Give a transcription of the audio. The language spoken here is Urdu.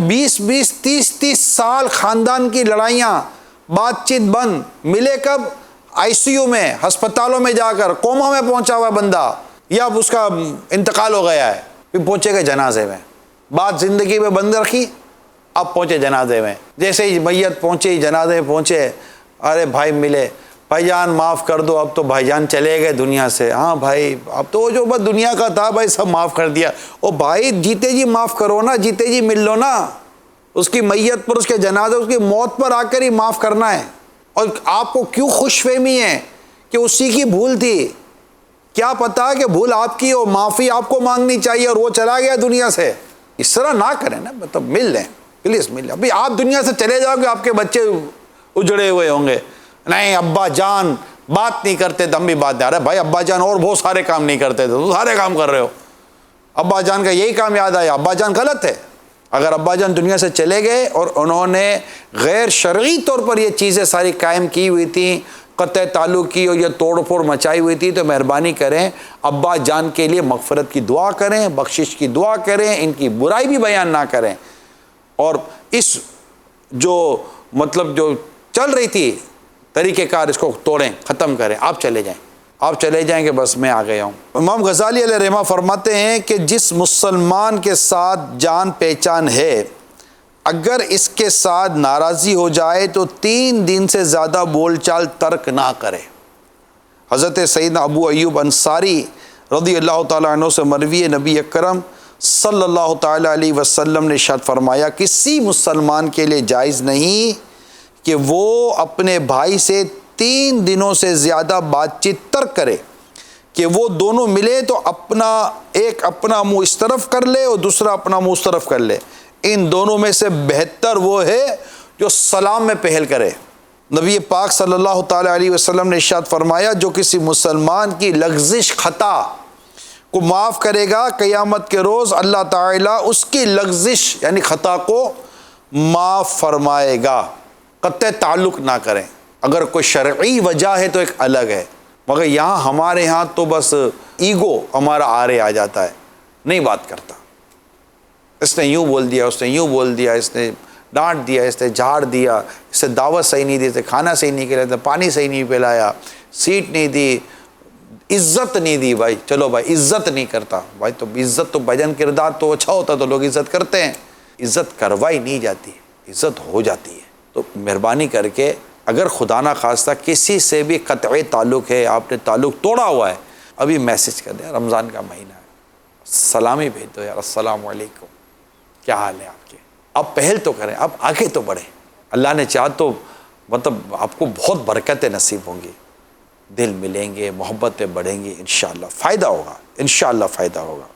20 30 سال خاندان کی لڑائیاں، بات چیت بند، ملے کب؟ ICU میں، ہسپتالوں میں جا کر، کوما میں پہنچا ہوا بندہ یا اب اس کا انتقال ہو گیا ہے، پھر پہنچے گئے جنازے میں، بات زندگی میں بند رکھی، اب پہنچے جنازے میں، جیسے ہی میت پہنچے، جنازے میں پہنچے، ارے بھائی ملے، بھائی جان معاف کر دو، اب تو بھائی جان چلے گئے دنیا سے، ہاں بھائی اب تو جو بس دنیا کا تھا بھائی سب معاف کر دیا۔ او بھائی جیتے جی معاف کرو نا، جیتے جی مل لو نا، اس کی میت پر، اس کے جنازے، اس کی موت پر آ کر ہی معاف کرنا ہے۔ اور آپ کو کیوں خوش فہمی ہے کہ اسی کی بھول تھی؟ کیا پتا کہ بھول آپ کی ہو، معافی آپ کو مانگنی چاہیے اور وہ چلا گیا دنیا سے۔ اس طرح نہ کریں نا، مطلب مل لیں، پلیز مل لیں۔ ابھی آپ دنیا سے چلے جاؤ گے، آپ کے بچے اجڑے ہوئے ہوں گے، نہیں ابا جان بات نہیں کرتے تو ہم بھی بات نہیں۔ ارے بھائی ابا جان اور بہت سارے کام نہیں کرتے تھے، تو سارے کام کر رہے ہو، ابا جان کا یہی کام یاد آیا، ابا جان غلط ہے۔ اگر ابا جان دنیا سے چلے گئے اور انہوں نے غیر شرعی طور پر یہ چیزیں ساری قائم کی ہوئی تھیں، قطع تعلق کی اور یہ توڑ پھوڑ مچائی ہوئی تھی، تو مہربانی کریں ابا جان کے لیے مغفرت کی دعا کریں، بخشش کی دعا کریں، ان کی برائی بھی بیان نہ کریں، اور اس جو مطلب جو چل رہی تھی طریقہ کار، اس کو توڑیں، ختم کریں۔ آپ چلے جائیں، آپ چلے جائیں کہ بس میں آ گیا ہوں۔ امام غزالی علیہ رحمہ فرماتے ہیں کہ جس مسلمان کے ساتھ جان پہچان ہے، اگر اس کے ساتھ ناراضی ہو جائے تو 3 دن سے زیادہ بول چال ترک نہ کرے۔ حضرت سیدنا ابو ایوب انصاری رضی اللہ تعالیٰ عنہ سے مروی، نبی اکرم صلی اللہ تعالیٰ علیہ وسلم نے ارشاد فرمایا، کسی مسلمان کے لیے جائز نہیں کہ وہ اپنے بھائی سے 3 دنوں سے زیادہ بات چیت ترک کرے، کہ وہ دونوں ملے تو ایک اپنا منہ اس طرف کر لے اور دوسرا اپنا منہ اس طرف کر لے، ان دونوں میں سے بہتر وہ ہے جو سلام میں پہل کرے۔ نبی پاک صلی اللہ تعالیٰ علیہ وسلم نے ارشاد فرمایا، جو کسی مسلمان کی لغزش خطا کو معاف کرے گا، قیامت کے روز اللہ تعالیٰ اس کی لغزش یعنی خطا کو معاف فرمائے گا۔ قطع تعلق نہ کریں، اگر کوئی شرعی وجہ ہے تو ایک الگ ہے، مگر یہاں ہمارے ہاں تو بس ایگو ہمارا آرے آ جاتا ہے، نہیں بات کرتا، اس نے یوں بول دیا، اس نے یوں بول دیا، اس نے ڈانٹ دیا، اس نے جھاڑ دیا، اس نے دعوت صحیح نہیں دی، اس نے کھانا صحیح نہیں کھلایا، پانی صحیح نہیں پلایا، سیٹ نہیں دی، عزت نہیں دی۔ بھائی چلو بھائی عزت نہیں کرتا، بھائی تو عزت تو بجن کردار تو اچھا ہوتا تو لوگ عزت کرتے ہیں، عزت کروائی نہیں جاتی، عزت ہو جاتی ہے۔ تو مہربانی کر کے اگر خدا نہ خواستہ کسی سے بھی قطعی تعلق ہے، آپ نے تعلق توڑا ہوا ہے، ابھی میسج کر دیں، رمضان کا مہینہ ہے، سلامی بھیج دو یار، السلام علیکم، کیا حال ہے آپ کے؟ اب پہل تو کریں، اب آگے تو بڑھیں، اللہ نے چاہا تو مطلب آپ کو بہت برکتیں نصیب ہوں گی، دل ملیں گے، محبتیں بڑھیں گی، انشاءاللہ فائدہ ہوگا، انشاءاللہ فائدہ ہوگا۔